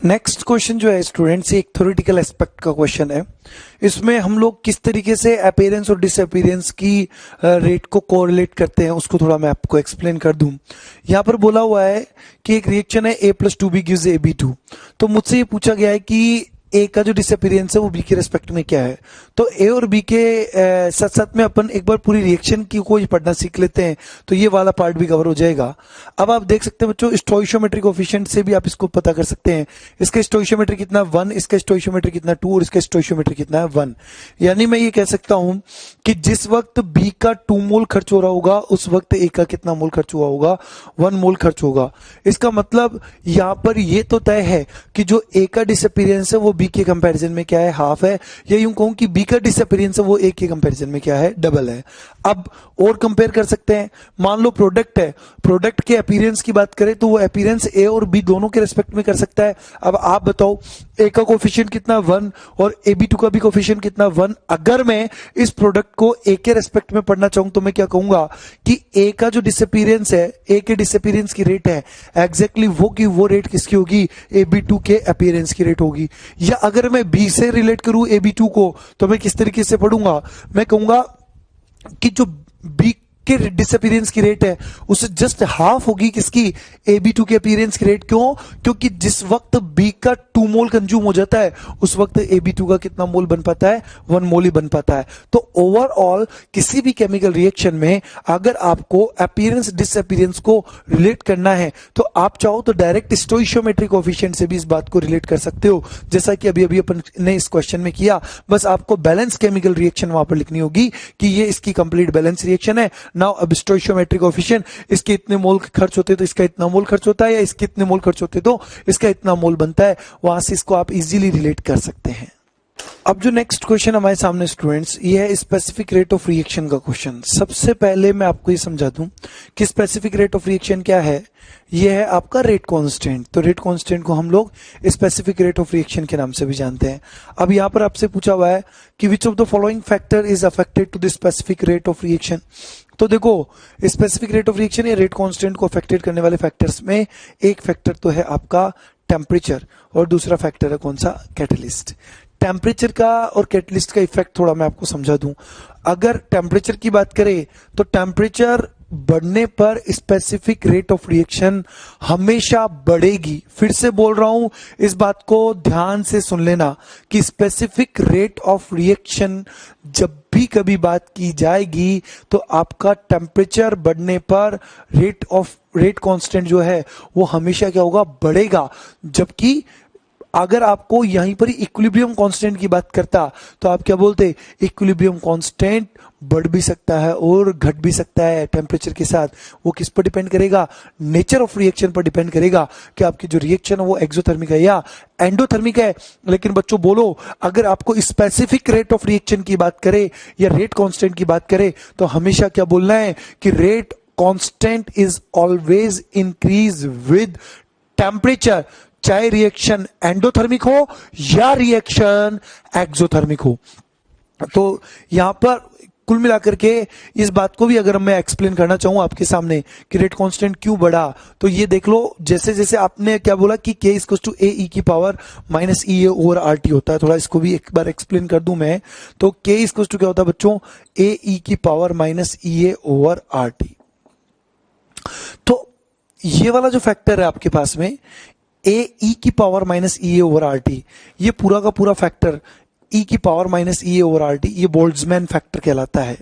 Next question जो है students, एक थ्योरेटिकल एस्पेक्ट का क्वेश्चन है। इसमें हम लोग किस तरीके से अपीयरेंस और डिसअपीयरेंस की रेट को कोरिलेट करते हैं उसको थोड़ा मैं आपको एक्सप्लेन कर दूं। यहां पर बोला हुआ है कि एक रिएक्शन है A+2B गिव्स AB2। तो मुझसे ये पूछा गया है कि ए का जो डिसअपीयरेंस है वो बी के रेस्पेक्ट में क्या है। तो ए और बी के साथ साथ में अपन एक बार पूरी रिएक्शन की को पढ़ना सीख लेते हैं तो ये वाला पार्ट भी कवर हो जाएगा। अब आप देख सकते हैं बच्चों, स्टोइशियोमेट्रिक कोएफिशिएंट से भी आप इसको पता कर सकते हैं। इसका स्टोइशियोमेट्री कितना 1, इसका स्टोइशियोमेट्री कितना 2 और इसका स्टोइशियोमेट्री कितना है 1। यानी मैं ये कह सकता हूं कि जिस वक्त बी का 2 मोल खर्च हो रहा होगा उस वक्त ए का कितना मोल खर्च हुआ होगा, 1 मोल खर्च होगा। इसका मतलब यहां पर ये तो तय है कि जो ए का डिसअपीयरेंस है वो बी के कंपैरिजन में क्या है, हाफ है। या यूं कहूं कि बी का डिसअपीयरेंस है वो ए के कंपैरिजन में क्या है, डबल है। अब और कंपेयर कर सकते हैं। मान लो प्रोडक्ट है, प्रोडक्ट के अपीयरेंस की बात करें तो वो अपीयरेंस ए और बी दोनों के रेस्पेक्ट में कर सकता है। अब आप बताओ ए का कोएफिशिएंट कितना 1 और AB2 का भी कोएफिशिएंट कितना 1। अगर मैं इस प्रोडक्ट को ए के रेस्पेक्ट में पढ़ना चाहूं तो मैं क्या कहूंगा कि ए का जो डिसअपीयरेंस है, ए के डिसअपीयरेंस की रेट है एग्जैक्टली वो रेट किसकी होगी, AB2 के अपीयरेंस की रेट होगी। या अगर मैं बी से रिलेट करूं AB2 को तो मैं किस तरीके से पढ़ूंगा, मैं कहूंगा कि जो बी के डिसअपीयरेंस की रेट है उससे जस्ट हाफ होगी किसकी, AB2 के अपीयरेंस की रेट। क्यों? क्योंकि जिस वक्त बी का 2 मोल कंज्यूम हो जाता है उस वक्त AB2 का कितना मोल बन पाता है, 1 मोल ही बन पाता है। तो ओवरऑल किसी भी केमिकल रिएक्शन में अगर आपको अपीयरेंस डिसअपीयरेंस को रिलेट करना है तो आप चाहो तो डायरेक्ट स्टोइशियोमेट्रिक कोएफिशिएंट से भी इस बात को रिलेट कर सकते हो, जैसा कि अभी अभी अपन ने इस क्वेश्चन में किया। बस आपको बैलेंस केमिकल रिएक्शन वहां पर लिखनी होगी कि ये इसकी कंप्लीट बैलेंस रिएक्शन है। नाउ अब स्टोइशियोमेट्रिक कोएफिशिएंट, इसके इतने मोल खर्च होते तो इसका इतना मोल खर्च होता है, या इसके इतने मोल खर्च होते तो इसका इतना मोल बनता है। वहां से इसको आप इजीली रिलेट कर सकते हैं। अब जो नेक्स्ट क्वेश्चन हमारे सामने स्टूडेंट्स, ये है स्पेसिफिक रेट ऑफ रिएक्शन का क्वेश्चन। सबसे पहले मैं आपको ये समझा दूं कि स्पेसिफिक रेट ऑफ रिएक्शन क्या है। ये है आपका रेट कांस्टेंट। तो रेट कांस्टेंट को हम लोग स्पेसिफिक रेट ऑफ रिएक्शन के नाम से भी जानते हैं। अब यहां पर आपसे पूछा हुआ है कि which of the following factor is affected to the specific rate of reaction. तो देखो, स्पेसिफिक रेट ऑफ रिएक्शन या रेट कांस्टेंट को अफेक्टेड करने वाले फैक्टर्स में एक फैक्टर तो है आपका टेम्परेचर और दूसरा फैक्टर है कौन सा, कैटलिस्ट। टेम्परेचर का और कैटलिस्ट का इफेक्ट थोड़ा मैं आपको समझा दूं। अगर टेम्परेचर की बात करें तो टेम्परेचर बढ़ने पर स्पेसिफिक रेट ऑफ रिएक्शन हमेशा बढ़ेगी। फिर से बोल रहा हूं, इस बात को ध्यान से सुन लेना कि स्पेसिफिक रेट ऑफ रिएक्शन जब भी कभी बात की जाएगी तो आपका टेम्परेचर बढ़ने पर रेट कांस्टेंट जो है वो हमेशा क्या होगा, बढ़ेगा। जबकि अगर आपको यहीं पर इक्विलिब्रियम कांस्टेंट की बात करता तो आप क्या बोलते, इक्विलिब्रियम कांस्टेंट बढ़ भी सकता है और घट भी सकता है टेम्परेचर के साथ। वो किस पर डिपेंड करेगा, नेचर ऑफ रिएक्शन पर डिपेंड करेगा कि आपकी जो रिएक्शन है वो एक्सोथर्मिक है या एंडोथर्मिक है। लेकिन बच्चों बोलो, अगर आपको स्पेसिफिक रेट ऑफ रिएक्शन की बात करे या रेट कांस्टेंट की बात करे तो हमेशा क्या बोलना है कि rate constant is always increase with temperature, चाहे रिएक्शन एंडोथर्मिक हो या रिएक्शन एक्सोथर्मिक हो। तो यहां पर कुल मिलाकर के इस बात को भी अगर मैं एक्सप्लेन करना चाहूं आपके सामने कि रेट कांस्टेंट क्यों बढ़ा, तो ये देख लो, जैसे जैसे आपने क्या बोला कि K = AE की power minus EA over RT होता है। थोड़ा इसको भी एक बार एक्सप्लेन कर दूं मैं, तो K = क्या होता है बच्चों, AE की power minus EA over RT। तो ये वाला जो फैक्टर है आपके पास में AE की power minus EA over RT, ये पूरा का पूरा फैक्टर E की power minus EA over RT, ये बोल्ट्जमैन फैक्टर कहलाता है।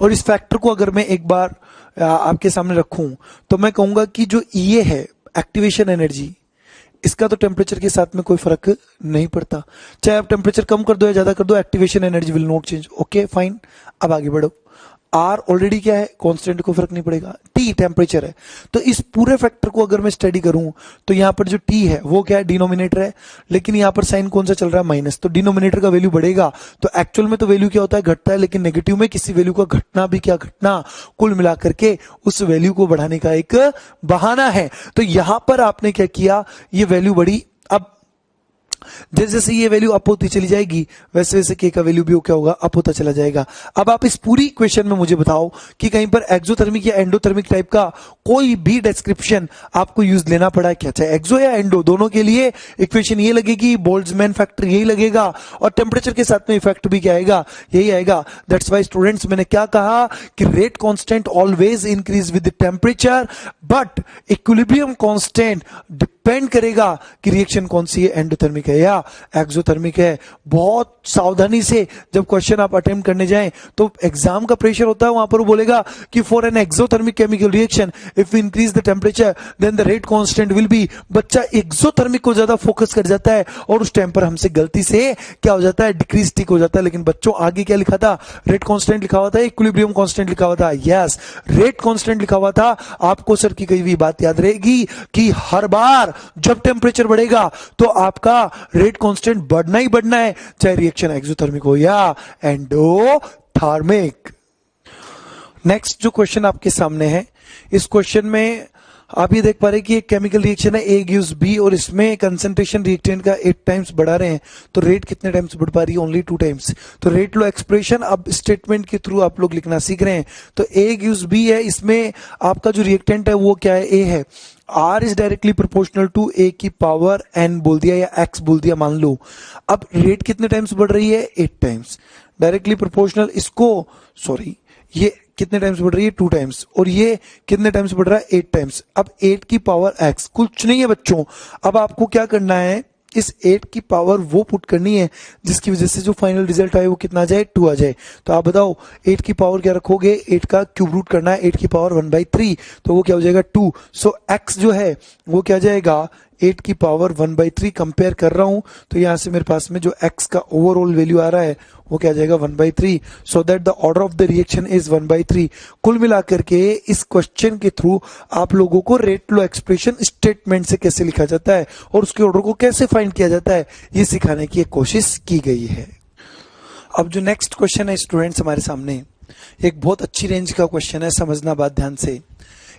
और इस फैक्टर को अगर मैं एक बार आपके सामने रखूं तो मैं कहूंगा कि जो EA है, एक्टिवेशन एनर्जी, इसका तो टेम्परेचर के साथ में कोई फर्क नहीं पड़ता। चाहे आप टेम्परेचर कम कर दो या ज्यादा कर दो, activation energy will not change. Okay fine, अब आगे बढ़ो। R ऑलरेडी क्या है, कांस्टेंट, को फर्क नहीं पड़ेगा। T टेम्परेचर है। तो इस पूरे फैक्टर को अगर मैं स्टडी करूं तो यहां पर जो T है वो क्या है, डिनोमिनेटर है, लेकिन यहां पर साइन कौन सा चल रहा है, माइनस। तो डिनोमिनेटर का वैल्यू बढ़ेगा। तो एक्चुअल में तो वैल्यू क्या होता है, घटता है, लेकिन नेगेटिव में किसी वैल्यू का घटना भी क्या घटना, कुल मिलाकर के उस वैल्यू को बढ़ाने का एक बहाना है। तो यहां पर आपने क्या किया, ये वैल्यू बढ़ी। अब जैसे जैसे ये वैल्यू अप होती चली जाएगी वैसे वैसे के का वैल्यू भी क्या होगा, अप होता चला जाएगा। अब आप इस पूरी इक्वेशन में मुझे बताओ कि कहीं पर एक्सोथर्मिक या एंडोथर्मिक टाइप का कोई भी डिस्क्रिप्शन आपको यूज लेना पड़ा है क्या, चाहे एक्सो या एंडो, दोनों के लिए इक्वेशन ये लगेगी, बोल्ट्जमैन फैक्टर यही लगेगा और टेम्परेचर के साथ में इफेक्ट भी क्या आएगा, यही आएगा। दैट्स वाई स्टूडेंट्स मैंने क्या कहा कि rate constant always increase with temperature, but equilibrium constant depend करेगा कि रिएक्शन कौन सी है, एंडोथर्मिक है या एक्सोथर्मिक है। बहुत सावधानी से जब क्वेश्चन आप अटेम्प्ट करने जाएं तो एग्जाम का प्रेशर होता है, वहां पर वो बोलेगा कि for an exothermic chemical reaction if we increase the temperature then the rate constant will be. बच्चा एक्सोथर्मिक को ज्यादा फोकस कर जाता है और उस टाइम पर हमसे गलती से क्या हो जाता है, डिक्रीज टिक हो जाता है। लेकिन बच्चों आगे क्या लिखा था, रेट कांस्टेंट लिखा हुआ था, इक्विलिब्रियम कांस्टेंट लिखा हुआ था। यस, रेट कांस्टेंट लिखा हुआ था। आपको सर की कही हुई बात याद रहेगी कि हर बार जब टेम्परेचर बढ़ेगा तो आपका रेट कांस्टेंट बढ़ना ही बढ़ना है, चाहे रिएक्शन एक्सोथर्मिक हो या एंडोथर्मिक। नेक्स्ट जो क्वेश्चन आपके सामने है, इस क्वेश्चन में आप ये देख पा रहे हैं कि एक केमिकल रिएक्शन है ए गिव्स बी और इसमें कंसंट्रेशन रिएक्टेंट का 8 टाइम्स बढ़ा रहे हैं, तो रेट कितने टाइम्स बढ़ पा रही है, ओनली 2 टाइम्स। तो रेट लो एक्सप्रेशन अब स्टेटमेंट के थ्रू आप लोग लिखना सीख रहे हैं। तो ए गिव्स बी है, इसमें आपका जो रिएक्टेंट है वो क्या है, ए है। R is directly proportional to A की पावर n बोल दिया या x बोल दिया मान लो। अब रेट कितने टाइम्स बढ़ रही है, 8 टाइम्स। डायरेक्टली प्रोपोर्शनल इसको सॉरी ये कितने टाइम्स बढ़ रही है, 2 टाइम्स, और ये कितने टाइम्स बढ़ रहा है, 8 टाइम्स। अब 8 की पावर x कुछ नहीं है बच्चों, अब आपको क्या करना है, इस 8 की पावर वो पुट करनी है जिसकी वजह से जो फाइनल रिजल्ट आए वो कितना आ जाए, 2 आ जाए। तो आप बताओ 8 की पावर क्या रखोगे, 8 का क्यूब रूट करना है, 8 की पावर 1/3, तो वो क्या हो जाएगा 2। सो x जो है वो क्या जाएगा, 8 की पावर 1/3। कंपेयर कर रहा हूं तो यहां से मेरे पास में जो x का ओवरऑल वैल्यू आ रहा है वो क्या जाएगा 1/3, so that the order of the reaction is 1/3। कुल मिलाकर के इस क्वेश्चन के थ्रू आप लोगों को रेट लो एक्सप्रेशन स्टेटमेंट से कैसे लिखा जाता है और उसके ऑर्डर को कैसे फाइंड किया जाता है ये सिखाने की एक कोशिश की गई है। अब जो नेक्स्ट क्वेश्चन है स्टूडेंट्स हमारे सामने, एक बहुत अच्छी रेंज का क्वेश्चन है, समझना बात ध्यान से।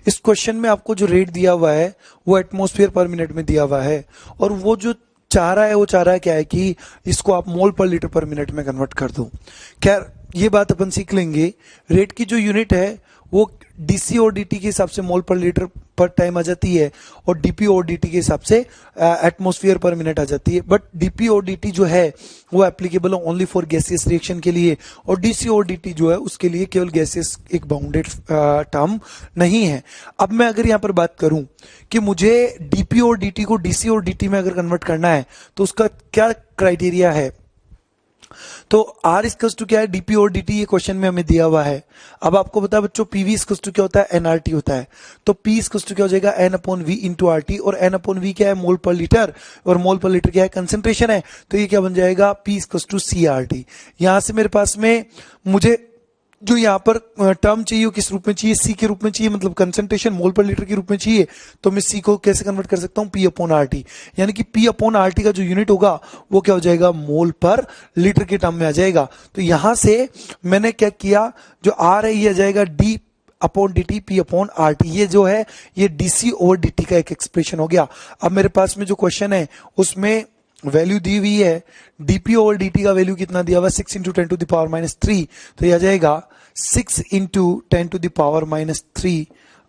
इस क्वेश्चन में आपको जो रेट दिया हुआ है वो एटमॉस्फेयर पर मिनट में दिया हुआ है और वो जो चाह रहा है वो चाह रहा है क्या है कि इसको आप मोल पर लीटर पर मिनट में कन्वर्ट कर दो। खैर ये बात अपन सीख लेंगे। रेट की जो यूनिट है वो डीसी और डीटी के हिसाब से मोल पर लीटर पर टाइम आ जाती है और डीपी और डीटी के हिसाब से एटमॉस्फेयर पर मिनट आ जाती है। बट डीपी और डीटी जो है वो एप्लीकेबल है ओनली फॉर गैसियस रिएक्शन के लिए और डीसी और डीटी जो है उसके लिए केवल गैसियस एक बाउंडेड टर्म नहीं है। अब मैं अगर यहाँ पर बात करूं कि मुझे डीपी और डीटी को डीसी और डीटी में अगर कन्वर्ट करना है तो उसका क्या क्राइटेरिया है, तो R इक्वल्स टू क्या है, डीपी और डीटी, ये क्वेश्चन में हमें दिया हुआ है। अब आपको पता है बच्चों पीवी इक्वल्स टू क्या होता है, एनआरटी होता है। तो P इक्वल्स टू क्या हो जाएगा, N/V इंटू आरटी, और N/V क्या है, मोल पर लीटर, और मोल पर लीटर क्या है, कंसेंट्रेशन है। तो ये क्या बन जाएगा, P इक्वल्स टू CRT। यहां से मेरे पास में मुझे जो यहाँ पर टर्म चाहिए वो किस रूप में चाहिए, सी के रूप में चाहिए, मतलब कंसंट्रेशन मोल पर लीटर के रूप में चाहिए। तो मैं सी को कैसे कन्वर्ट कर सकता हूँ, P/RT, यानी कि P/RT का जो यूनिट होगा वो क्या हो जाएगा, मोल पर लीटर के टर्म में आ जाएगा। तो यहां से मैंने क्या किया, जो आर है ये आ जाएगा D/dt P/RT, ये जो है ये DC ओवर DT का एक एक्सप्रेशन हो गया। अब मेरे पास में जो क्वेश्चन है उसमें वैल्यू दी हुई है, डीपी ओवर डीटी का वैल्यू कितना दिया हुआ, 6 × 10⁻³ तो यह आ जाएगा 6 × 10⁻³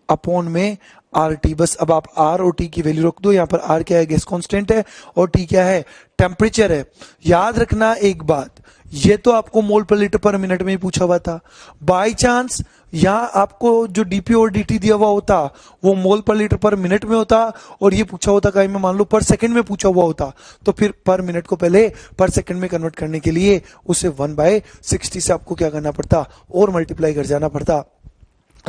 अपॉन में RT। बस अब आप R और T की वैल्यू रख दो। यहाँ पर R क्या है, गैस कांस्टेंट है, और T क्या है, टेम्परेचर है। याद रखना एक बात, ये तो आपको मोल पर लीटर पर मिनट में ही पूछा हुआ था। बाय चांस यहां आपको जो डीपी और डीटी दिया हुआ होता वो मोल पर लीटर पर मिनट में होता और ये पूछा होता कहीं में मान लो पर सेकंड में पूछा हुआ होता, तो फिर पर मिनट को पहले पर सेकंड में कन्वर्ट करने के लिए उसे 1/60 से आपको क्या करना पड़ता, और मल्टीप्लाई कर जाना पड़ता।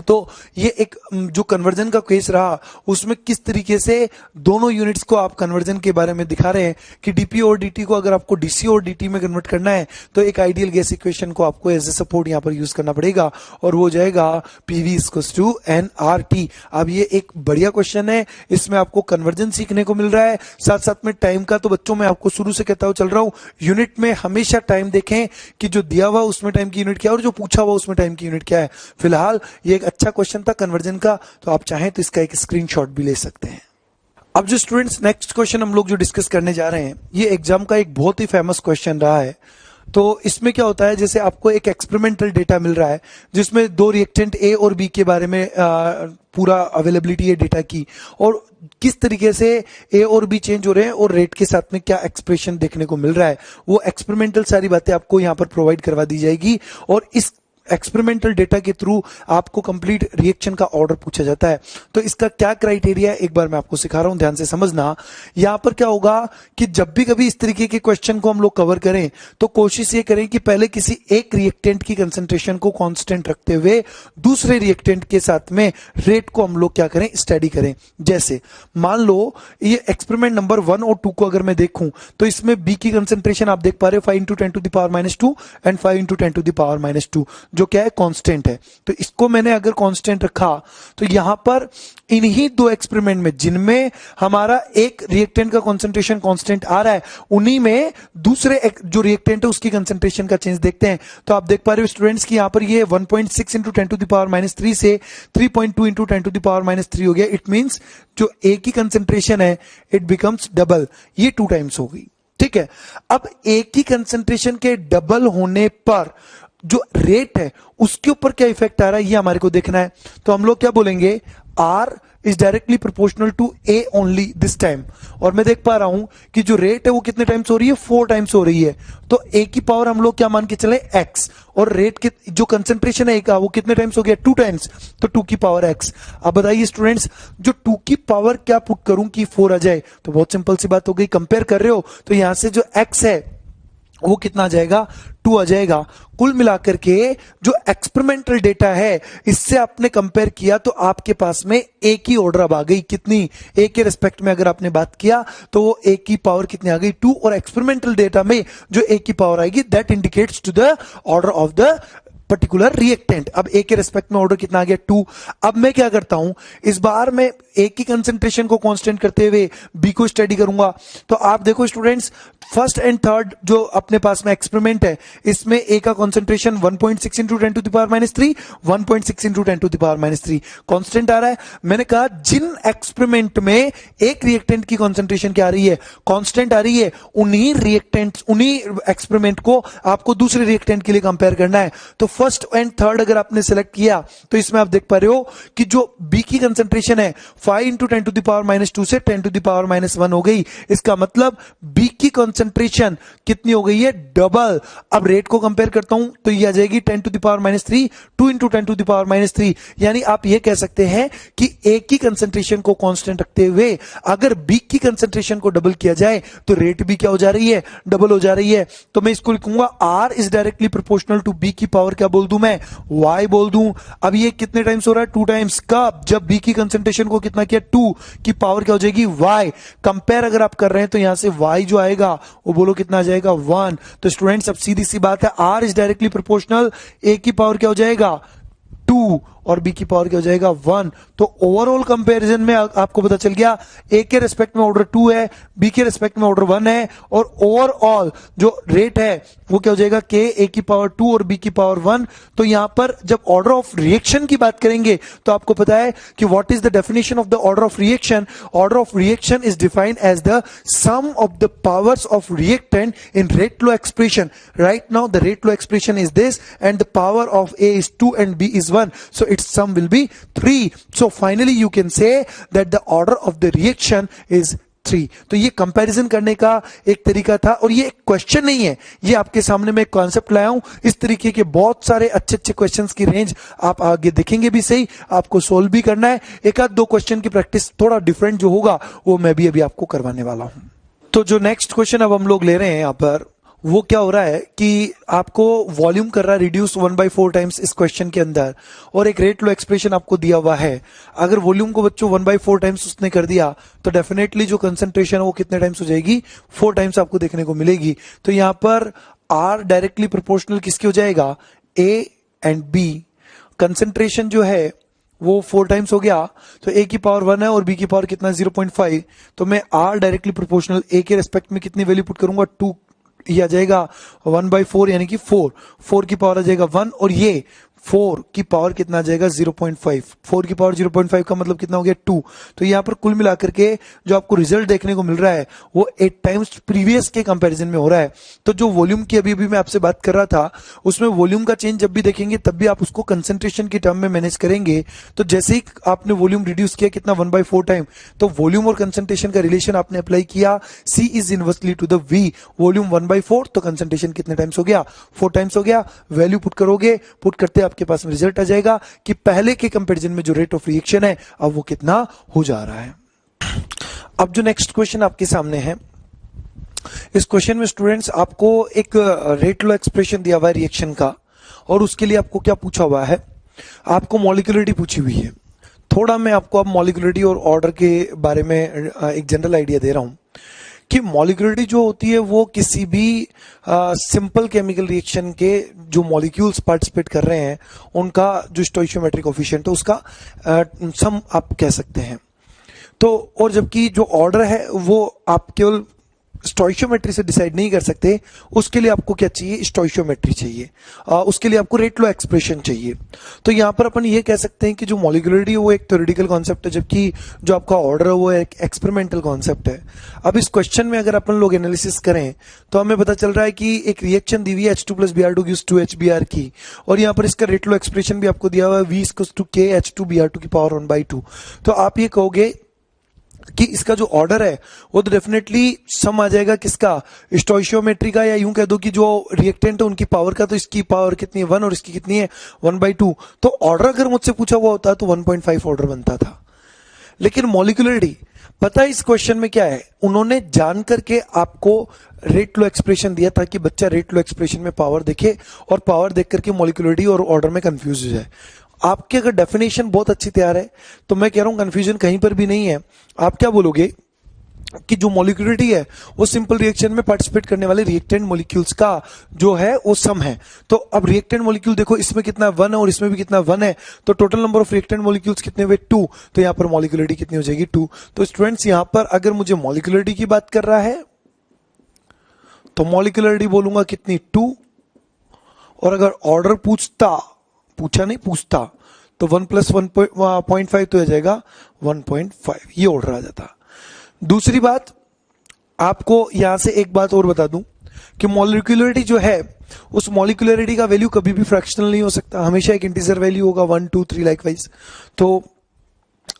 तो ये एक जो कन्वर्जन का केस रहा उसमें किस तरीके से दोनों यूनिट्स को आप कन्वर्जन के बारे में दिखा रहे हैं कि डीपी और डीटी को अगर आपको डीसी और डीटी में कन्वर्ट करना है तो एक आइडियल गैस इक्वेशन को आपको एज ए सपोर्ट यहां पर यूज करना पड़ेगा और वो जाएगा पीवी इक्वल्स टू एनआरटी। अब ये एक बढ़िया क्वेश्चन है, इसमें आपको कन्वर्जन सीखने को मिल रहा है, साथ साथ में टाइम का। तो बच्चों मैं आपको शुरू से कहता हूं चल रहा हूं, यूनिट में हमेशा टाइम देखें कि जो दिया हुआ उसमें टाइम की यूनिट क्या है और जो पूछा हुआ उसमें टाइम की यूनिट क्या है। फिलहाल ये अच्छा क्वेश्चन था कन्वर्जन का, तो आप चाहें तो इसका एक स्क्रीनशॉट भी ले सकते हैं। अब जो स्टूडेंट्स नेक्स्ट क्वेश्चन हम लोग जो डिस्कस करने जा रहे हैं, ये एग्जाम का एक बहुत ही फेमस क्वेश्चन रहा है। तो इसमें क्या होता है, जैसे आपको एक एक्सपेरिमेंटल डेटा मिल रहा है जिसमें दो रिएक्टेंट ए और बी के बारे में पूरा अवेलेबिलिटी है डेटा की, और किस तरीके से ए और बी चेंज हो रहे हैं और रेट के साथ में क्या एक्सप्रेशन देखने को मिल रहा है, वो एक्सपेरिमेंटल सारी बातें आपको यहाँ पर प्रोवाइड करवा दी जाएगी। और इस एक्सपेरिमेंटल डेटा के थ्रू आपको कंप्लीट रिएक्शन का ऑर्डर पूछा जाता है। तो इसका क्या क्राइटेरिया है, एक बार मैं आपको सिखा रहा हूं, ध्यान से समझना। यहां पर क्या होगा कि जब भी कभी इस तरीके के क्वेश्चन को हम लोग कवर करें तो कोशिश ये करें कि पहले किसी एक रिएक्टेंट की कंसंट्रेशन को कांस्टेंट रखते हुए दूसरे रिएक्टेंट के साथ में रेट को हम लोग क्या करें, स्टडी करें। जैसे मान लो ये एक्सपेरिमेंट नंबर 1 और 2 को अगर मैं देखूं तो इसमें बी की कंसंट्रेशन आप देख पा रहे हो 5 × 10⁻² एंड 5 × 10⁻², जो क्या है, कांस्टेंट है। तो इसको मैंने अगर कांस्टेंट रखा तो यहां पर इन्हीं दो एक्सपेरिमेंट में जिनमें हमारा एक रिएक्टेंट का कंसंट्रेशन कांस्टेंट आ रहा है, उन्हीं में दूसरे जो रिएक्टेंट है उसकी कंसंट्रेशन का चेंज देखते हैं। तो आप देख पा रहे हो स्टूडेंट्स की यहां पर ये 1.6 × 10⁻³ से 3.2 × 10⁻³ हो गया। इट मींस जो ए की कंसंट्रेशन है इट बिकम्स डबल, ये 2 टाइम्स हो गई। ठीक है, अब ए की कंसंट्रेशन के डबल होने पर जो रेट है उसके ऊपर क्या इफेक्ट आ रहा है ये हमारे को देखना है। तो हम लोग क्या बोलेंगे, R is directly proportional to A only this time. और मैं देख पा रहा हूं कि जो रेट है वो कितने टाइम्स हो रही है, 4 टाइम्स हो रही है। तो ए की पावर हम लोग क्या मान के चले, एक्स, और रेट के जो कंसंट्रेशन है ए का वो कितने टाइम्स हो गया, 2 टाइम्स, तो 2 की पावर एक्स। अब बताइए स्टूडेंट्स, जो 2 की पावर क्या पुट करूं कि 4 आ जाए, तो बहुत सिंपल सी बात हो गई, कंपेयर कर रहे हो तो यहां से जो एक्स है वो कितना आ जाएगा, 2 आ जाएगा। कुल मिलाकर के जो एक्सपेरिमेंटल डेटा है इससे आपने कंपेयर किया तो आपके पास में ए की ऑर्डर अब आ गई, कितनी, ए के रिस्पेक्ट में अगर आपने बात किया तो वो ए की पावर कितनी आ गई, 2। और एक्सपेरिमेंटल डेटा में जो ए की पावर आएगी that indicates to the order of the particular reactant. अब ए के रेस्पेक्ट में ऑर्डर कितना आ गया, 2। अब मैं क्या करता हूं, इस बार मैं ए की कंसंट्रेशन को कांस्टेंट करते हुए बी को स्टडी करूंगा। तो आप देखो स्टूडेंट्स, फर्स्ट एंड थर्ड जो अपने पास में एक्सपेरिमेंट है इसमें ए का कंसंट्रेशन 1.6 × 10⁻³ 1.6 × 10⁻³ कांस्टेंट आ रहा है। मैंने कहा जिन एक्सपेरिमेंट में एक रिएक्टेंट की कंसंट्रेशन क्या आ रही है, कांस्टेंट आ रही है, उन्हीं रिएक्टेंट उन्हीं एक्सपेरिमेंट को आपको दूसरे रिएक्टेंट के लिए कंपेयर करना है। तो फर्स्ट एंड थर्ड अगर आपने सेलेक्ट किया तो इसमें आप देख पा रहे हो कि जो बी की कंसंट्रेशन है 5 × 10⁻² से 10⁻⁻1 हो गई। इसका मतलब बी की कंसंट्रेशन कितनी हो गई है, डबल। अब रेट को कंपेयर करता हूं तो ये आ जाएगी 10⁻³ 2 × 10⁻³ यानी आप ये कह सकते हैं कि ए की कंसंट्रेशन को कांस्टेंट रखते हुए अगर बी की कंसंट्रेशन को डबल किया जाए तो रेट भी क्या हो जा रही है, डबल हो जा रही है। तो मैं इसको लिखूंगा R is directly proportional to B की पावर क्या बोल दूं मैं, y बोल दूं। अब ये कितने टाइम्स हो रहा है, 2 टाइम्स। कब, जब b की कंसंट्रेशन को कितना किया, 2 की पावर क्या हो जाएगी, y। कंपेयर अगर आप कर रहे हैं तो यहां से y जो आएगा वो बोलो कितना आ जाएगा, 1। तो स्टूडेंट्स अब सीधी सी बात है, r is directly proportional, a की पावर क्या हो जाएगा, 2 और बी की पावर क्या हो जाएगा, 1। तो ओवरऑल कंपैरिजन में आपको पता चल गया ए के रेस्पेक्ट में ऑर्डर 2 है, बी के रेस्पेक्ट में ऑर्डर 1 है, और ओवरऑल जो रेट है वो क्या हो जाएगा, के ए की पावर 2 और बी की पावर 1। तो यहां पर जब ऑर्डर ऑफ रिएक्शन की बात करेंगे तो आपको पता है कि what is the definition of the order of reaction. Order of reaction is defined as the sum of the powers of reactant in rate law expression. Right now the rate law expression is this and the power of A is 2 and B is 1, so its sum will be 3. So finally you can say that the order of the reaction is 3. तो ये comparison करने का एक तरीका था, और ये question नहीं है, ये आपके सामने मैं एक कॉन्सेप्ट लाया हूं। इस तरीके के बहुत सारे अच्छे अच्छे क्वेश्चंस की रेंज आप आगे देखेंगे भी सही, आपको सोल्व भी करना है। एक आध दो क्वेश्चन की प्रैक्टिस थोड़ा डिफरेंट जो होगा वो मैं भी अभी आपको करवाने वाला हूं। तो जो नेक्स्ट क्वेश्चन अब हम लोग ले रहे हैं यहां पर, वो क्या हो रहा है कि आपको वॉल्यूम कर रहा है रिड्यूस 1/4 टाइम्स इस क्वेश्चन के अंदर, और एक रेट लो एक्सप्रेशन आपको दिया हुआ है। अगर वॉल्यूम को बच्चों 1/4 टाइम्स उसने कर दिया तो डेफिनेटली जो कंसंट्रेशन है वो कितने टाइम्स हो जाएगी, 4 टाइम्स आपको देखने को मिलेगी। तो यहां पर आर डायरेक्टली प्रोपोर्शनल किसके हो जाएगा, ए एंड बी। कंसंट्रेशन जो है वो 4 टाइम्स हो गया, तो ए की पावर 1 है और बी की पावर कितना 0.5। तो मैं आर डायरेक्टली प्रोपोर्शनल ए के रेस्पेक्ट में कितनी वैल्यू पुट करूंगा, 2, ये आ जाएगा 1/4 यानी कि 4 की पावर आ जाएगा 1, और ये 4 की पावर कितना आ जाएगा 0.5, 4 की पावर 0.5 का मतलब कितना हो गया 2। तो यहाँ पर कुल मिलाकर के जो आपको रिजल्ट देखने को मिल रहा है वो 8 टाइम्स प्रीवियस के कंपैरिजन में हो रहा है। तो जो वॉल्यूम की अभी मैं आपसे बात कर रहा था, उसमें वॉल्यूम का चेंज जब भी देखेंगे तब भी आप उसको कंसंट्रेशन की टर्म में मैनेज करेंगे। तो जैसे ही आपने वॉल्यूम रिड्यूस किया कितना 1/4 टाइम, तो वॉल्यूम और कंसंट्रेशन का रिलेशन आपने अप्लाई किया, C is inversely to the V। Volume 1/4 तो कंसंट्रेशन कितने टाइम्स हो गया 4 टाइम्स हो गया। वैल्यू पुट करोगे, पुट करते आपके पास में रिजल्ट आ जाएगा कि पहले के कंपैरिजन में जो रेट ऑफ रिएक्शन है अब वो कितना हो जा रहा है। अब जो नेक्स्ट क्वेश्चन आपके सामने है, इस क्वेश्चन में स्टूडेंट्स आपको एक रेट लॉ एक्सप्रेशन दिया हुआ है रिएक्शन का, और उसके लिए आपको क्या पूछा हुआ है, आपको मॉलिक्यूलरिटी पूछी हुई है। थोड़ा मैं आपको अब मॉलिक्यूलरिटी और ऑर्डर के बारे में एक जनरल आइडिया दे रहा हूं कि मॉलिक्यूलरिटी जो होती है वो किसी भी सिंपल केमिकल रिएक्शन के जो मॉलिक्यूल्स पार्टिसिपेट कर रहे हैं उनका जो स्टोइशियोमेट्रिक कोफिशिएंट है उसका सम आप कह सकते हैं। तो और जबकि जो ऑर्डर है वो आप केवल स्टोइशियोमेट्री से डिसाइड नहीं कर सकते, उसके लिए आपको क्या चाहिए, स्टोइशियोमेट्री चाहिए, उसके लिए आपको रेट लॉ एक्सप्रेशन चाहिए। तो यहां पर अपन ये कह सकते हैं कि जो मॉलिक्यूलरिटी है वो एक थ्योरेटिकल कॉन्सेप्ट है, जबकि जो आपका ऑर्डर है वो एक एक्सपेरिमेंटल कॉन्सेप्ट है। अब इस क्वेश्चन में अगर अपन लोग एनालिसिस करें तो हमें पता चल रहा है कि एक रिएक्शन दी हुई है H2+Br2 gives 2HBr की, और यहां पर इसका रेट लॉ एक्सप्रेशन भी आपको दिया हुआ है V = K H2Br2 की पावर 1/2। तो आप ये कहोगे कि इसका जो ऑर्डर है वो तो डेफिनेटली सम आ जाएगा किसका, स्टोइशियोमेट्री का, या यूं कह दो कि जो रिएक्टेंट है उनकी पावर का, तो इसकी पावर कितनी है 1 और इसकी कितनी है 1/2। तो ऑर्डर अगर मुझसे पूछा हुआ होता तो 1.5 ऑर्डर बनता था। लेकिन मॉलिक्यूलरिटी पता है इस क्वेश्चन में क्या है, उन्होंने जान करके आपको रेट लॉ एक्सप्रेशन दिया ताकि बच्चा रेट लॉ एक्सप्रेशन में पावर देखे और पावर देख करके मॉलिक्यूलरिटी और ऑर्डर में कंफ्यूज हो जाए। आपकी अगर डेफिनेशन बहुत अच्छी तैयार है तो मैं कह रहा हूं कंफ्यूजन कहीं पर भी नहीं है। आप क्या बोलोगे कि जो मॉलिक्यूलरिटी है वो सिंपल रिएक्शन में पार्टिसिपेट करने वाले रिएक्टेंट मॉलिक्यूल्स का जो है वो सम है। तो अब रिएक्टेंट मॉलिक्यूल देखो, इसमें कितना 1 है और इसमें भी कितना 1 है, तो total number of reactant molecules कितने हुए 2। तो यहां पर मॉलिक्यूलरिटी कितनी हो जाएगी 2। तो स्टूडेंट्स यहां पर अगर मुझे मॉलिक्यूलरिटी की बात कर रहा है तो मॉलिक्यूलरिटी बोलूंगा कितनी 2, और अगर ऑर्डर पूछा नहीं पूछता तो 1 + 1.5 तो हो जाएगा 1.5, ये ऑर्डर आ जाता। दूसरी बात, आपको यहां से एक बात और बता दूं कि मॉलिक्यूलरिटी जो है उस मॉलिक्यूलरिटी का वैल्यू कभी भी फ्रैक्शनल नहीं हो सकता, हमेशा एक इंटीजर वैल्यू होगा 1 2 3 लाइकवाइज। तो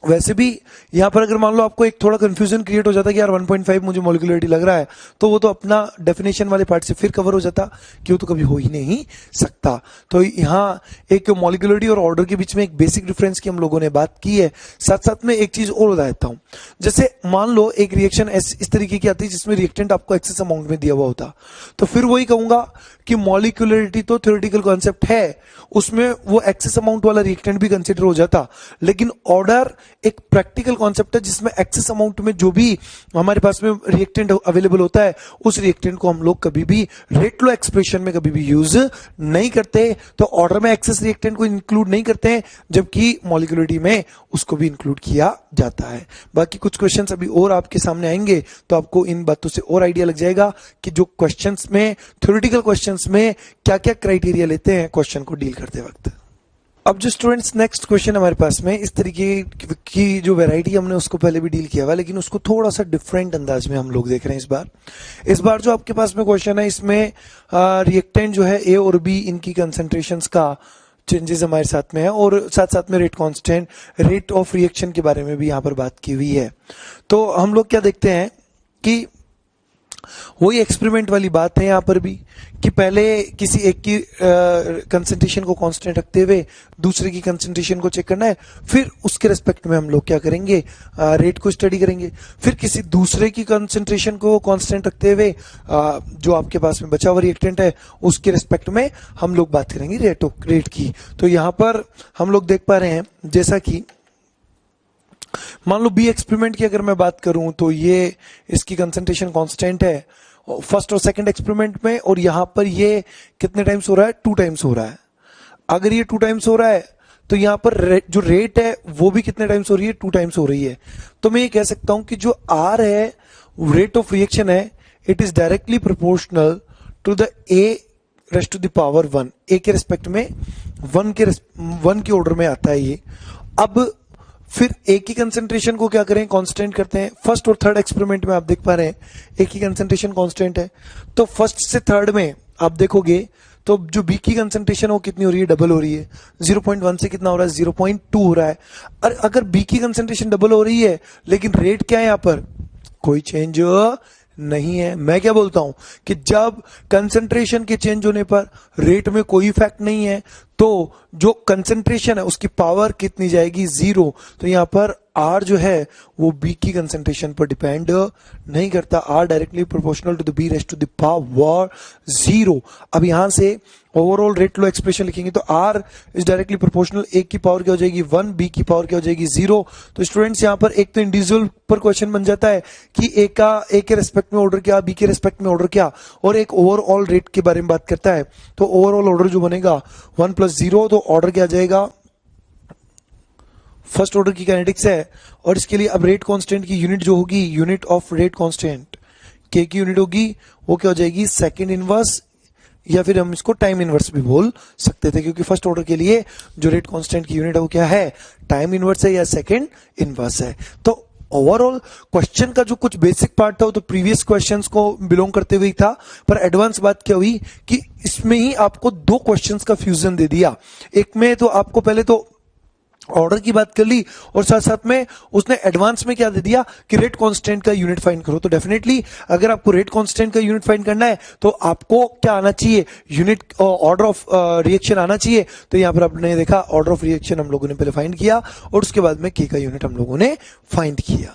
वैसे भी यहां पर अगर मान लो आपको एक थोड़ा कंफ्यूजन क्रिएट हो जाता है कि यार 1.5 मुझे मॉलिक्यूलरिटी लग रहा है, तो वो तो अपना डेफिनेशन वाले पार्ट से फिर कवर हो जाता कि वो तो कभी हो ही नहीं सकता। तो यहां एक मॉलिक्यूलरिटी और ऑर्डर के बीच में एक बेसिक डिफरेंस की हम लोगों ने बात की है। साथ साथ में एक चीज और बता देता हूं, जैसे मान लो एक रिएक्शन इस तरीके की आती है जिसमें रिएक्टेंट आपको एक्सेस अमाउंट में दिया हुआ होता, तो फिर वही कहूंगा कि मॉलिक्यूलरिटी तो थ्योरेटिकल कॉन्सेप्ट है, उसमें वो एक्सेस अमाउंट वाला रिएक्टेंट भी कंसिडर हो जाता, लेकिन ऑर्डर एक प्रैक्टिकल कॉन्सेप्ट है जिसमें एक्सेस अमाउंट में जो भी हमारे पास में रिएक्टेंट अवेलेबल होता है उस रिएक्टेंट को हम लोग कभी भी रेट लॉ एक्सप्रेशन में कभी भी यूज नहीं करते। तो ऑर्डर में एक्सेस रिएक्टेंट को इंक्लूड नहीं करते हैं, जबकि मॉलिक्यूलरिटी में उसको भी इंक्लूड किया जाता है। बाकी कुछ क्वेश्चंस अभी और आपके सामने आएंगे तो आपको इन बातों से और आइडिया लग जाएगा कि जो क्वेश्चंस में थ्योरेटिकल क्वेश्चंस में क्या क्या क्राइटेरिया लेते हैं क्वेश्चन को डील करते वक्त। अब जो स्टूडेंट्स नेक्स्ट क्वेश्चन हमारे पास में इस तरीके की जो वैरायटी हमने उसको पहले भी डील किया हुआ, लेकिन उसको थोड़ा सा डिफरेंट अंदाज में हम लोग देख रहे हैं इस बार जो आपके पास में क्वेश्चन है इसमें रिएक्टेंट जो है ए और बी इनकी कंसेंट्रेशंस का चेंजेस हमारे साथ में है, और साथ साथ में rate constant rate of reaction के बारे में भी यहाँ पर बात की हुई है। तो हम लोग क्या देखते हैं कि वही एक्सपेरिमेंट वाली बात है यहाँ पर भी कि पहले किसी एक की कंसंट्रेशन को कांस्टेंट रखते हुए दूसरे की कंसंट्रेशन को चेक करना है, फिर उसके रेस्पेक्ट में हम लोग क्या करेंगे रेट को स्टडी करेंगे, फिर किसी दूसरे की कंसंट्रेशन को कांस्टेंट रखते हुए जो आपके पास में बचा हुआ रिएक्टेंट है उसके रेस्पेक्ट में हम लोग बात करेंगे रेट की। तो यहाँ पर हम लोग देख पा रहे हैं जैसा कि मान लो बी एक्सपेरिमेंट की अगर मैं बात करूं तो ये इसकी कंसंट्रेशन कांस्टेंट है फर्स्ट और सेकंड एक्सपेरिमेंट में, और यहां पर ये कितने टाइम्स हो रहा है 2 टाइम्स हो रहा है। अगर ये 2 टाइम्स हो रहा है तो यहां पर जो रेट है वो भी कितने टाइम्स हो रही है 2 टाइम्स हो रही है। तो मैं ये कह सकता हूं कि जो आर है रेट ऑफ रिएक्शन है it is directly proportional to the A raised to the power 1, A के रिस्पेक्ट में वन के ऑर्डर में आता है ये। अब फिर एक ही कंसेंट्रेशन को क्या करें, कांस्टेंट करते हैं। फर्स्ट और थर्ड एक्सपेरिमेंट में आप देख पा रहे हैं एक ही कंसेंट्रेशन कांस्टेंट है, तो फर्स्ट से थर्ड में आप देखोगे तो जो बी की कंसेंट्रेशन वो कितनी हो रही है, डबल हो रही है। 0.1 से कितना हो रहा है, 0.2 हो रहा है। और अगर बी की कंसेंट्रेशन डबल हो रही है लेकिन रेट क्या है, यहां पर कोई चेंज नहीं है। मैं क्या बोलता हूं कि जब कंसेंट्रेशन के चेंज होने पर रेट में कोई इफेक्ट नहीं है तो जो कंसेंट्रेशन है उसकी पावर कितनी जाएगी, 0। तो यहां पर आर जो है वो बी की कंसेंट्रेशन पर डिपेंड नहीं करता। R directly proportional to the B raise to the power 0। अब यहां से ओवरऑल रेट लो एक्सप्रेशन लिखेंगे तो आर इज डायरेक्टली प्रोपोर्शनल, ए की पावर क्या हो जाएगी 1, बी की पावर क्या हो जाएगी 0। तो स्टूडेंट्स यहां पर एक तो इंडिविजुअल पर क्वेश्चन बन जाता है कि ए के रेस्पेक्ट में ऑर्डर क्या, बी के रेस्पेक्ट में ऑर्डर क्या, और एक ओवरऑल रेट के बारे में बात करता है। तो ओवरऑल ऑर्डर जो बनेगा 1 + 0, तो ऑर्डर क्या आ जाएगा, फर्स्ट ऑर्डर की काइनेटिक्स है। और इसके लिए अब रेट कांस्टेंट की यूनिट जो होगी, यूनिट ऑफ रेट कांस्टेंट के की यूनिट होगी वो क्या हो जाएगी, सेकंड इनवर्स, या फिर हम इसको टाइम इनवर्स भी बोल सकते थे, क्योंकि फर्स्ट ऑर्डर के लिए जो रेट कांस्टेंट की यूनिट है वो क्या है, टाइम इनवर्स है या सेकंड इनवर्स है। तो ओवरऑल क्वेश्चन का जो कुछ बेसिक पार्ट था वो तो प्रीवियस क्वेश्चंस को बिलोंग करते हुए ही था, पर एडवांस बात क्या हुई कि इसमें ही आपको 2 क्वेश्चंस का फ्यूजन दे दिया। एक में तो आपको पहले तो ऑर्डर की बात कर ली और साथ साथ में उसने एडवांस में क्या दे दिया कि रेट कांस्टेंट का यूनिट फाइंड करो। तो डेफिनेटली अगर आपको रेट कांस्टेंट का यूनिट फाइंड करना है तो आपको क्या आना चाहिए, यूनिट ऑर्डर ऑफ रिएक्शन आना चाहिए। तो यहां पर आपने देखा ऑर्डर ऑफ रिएक्शन हम लोगों ने पहले फाइंड किया और उसके बाद में के का यूनिट हम लोगों ने फाइंड किया।